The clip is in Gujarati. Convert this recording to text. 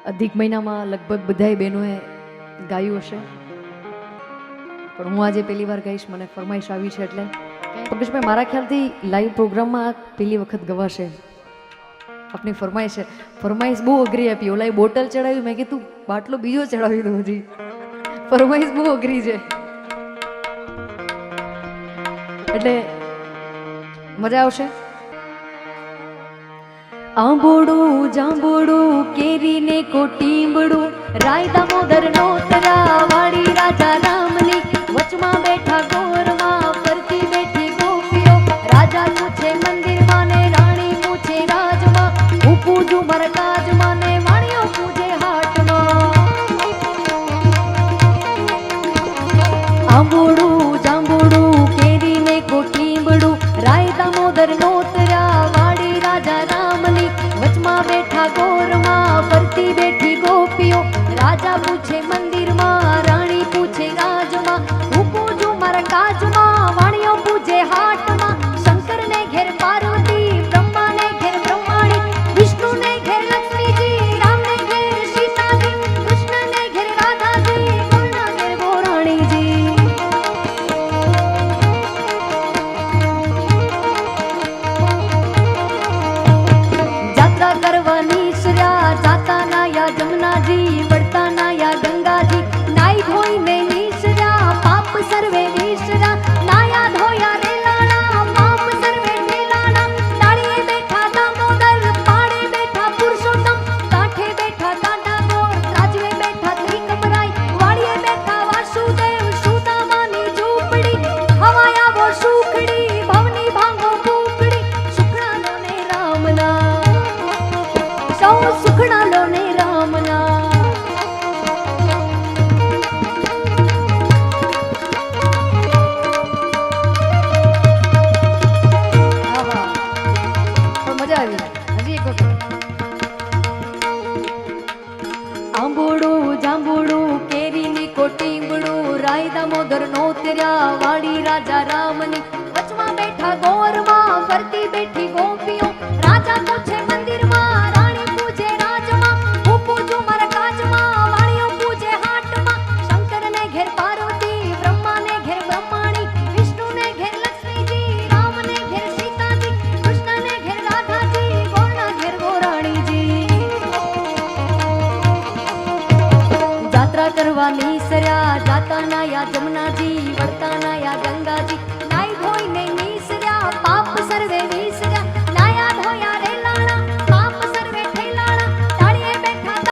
અધિક મહિનામાં લગભગ બધાય બહેનોએ ગાયું હશે, પણ હું આજે પહેલી વાર ગાઈશ. મને ફરમાઈશ આવી છે એટલે પંકજભાઈ મારા ખ્યાલથી લાઈવ પ્રોગ્રામમાં પહેલી વખત ગવાશે. આપની ફરમાઈશ છે. ફરમાઈશ બહુ અઘરી આપી. ઓલા બોટલ ચડાવી, મેં કીધું બાટલો બીજો ચડાવી દઉં. હજી ફરમાઈશ બહુ અઘરી છે એટલે મજા આવશે. આંબોડું જાંબોડું કેરીને કોટીંબડું રાય દામોદર નોતરા વાડી રાજા રામની વચમાં બેઠા ગોરમાં ફરતી બેઠી ગોપીઓ. રાજા પૂછે મંદિરમાં ને રાણી પૂછે રાજમાં. હું પૂજું મરકાજમાં ને વાણીઓ પૂજે હાટમાં. આંબોડું જાંબોડું કેરીને કોટીંબડું રાય દામોદર નોતરા વાડી રાજા રામની વચમાં બેઠા ગોરમાં ફરતી બેઠી ગોપીઓ. રાજા પૂછે મંદિરમાં રાણી પૂછે રાજમાં. હું પૂજું મારા કાજમાં વાણીઓ પૂજે હાટમાં. શંકરને ઘેર પાર્વતી બ્રહ્માને ઘેર બ્રહ્માણી વિષ્ણુને ઘેર લક્ષ્મીજી રામને ઘેર સીતાજી કૃષ્ણને ઘેર રાધાજી ગોરના ઘેર ગોરાણીજી. જાત્રા કરવાની શ્ર્યા જાતા નાયા જમનાજી વળતા નાયા ગંગાજી. નાઈ ધોઈને નીસર્યા પાપ સર્વે નીસર્યા. નાયા ધોયા રેલાણા પાપ સર્વે રેલાણા. ડાળીએ બેઠા દામોદર પાડે બેઠા પુરુષોત્તમ. કાંઠે બેઠા કાંડા ગોર રાજવે બેઠા ત્રિકમરાય. વાડીએ બેઠા વાસુદેવ સુદામાની ઝૂંપડી. હવાય આવો સુખડી ભવની ભાંગો કુકડી. સુખડાલો ને રામના સૌ સુખડાલો ને રામના. આંબોડું જાંબુડું કેરીની કોટીંબડું રાય દામોદર નોતર્યા વાડી રાજા રામની વચમાં બેઠા ગોરમાં ફરતી બેઠી ગોપીઓ. રાજા પૂછે મંદિરમાં રાણી પૂજે રાજમાં. હું પૂજું મારા કાજમાં વાણીઓ પૂજે હાટમાં. શંકરને ઘેર પાર્વતી બ્રહ્માને ઘેર બ્રહ્માણી વિષ્ણુને ઘેર લક્ષ્મીજી રામને ઘેર સીતાજી કૃષ્ણને ઘેર રાધાજી ગોરના ઘેર ગોરાણીજી. જાત્રા કરવાની સર્યા જાતા નાયા જમનાજી વળતા નાયા ગંગાજી.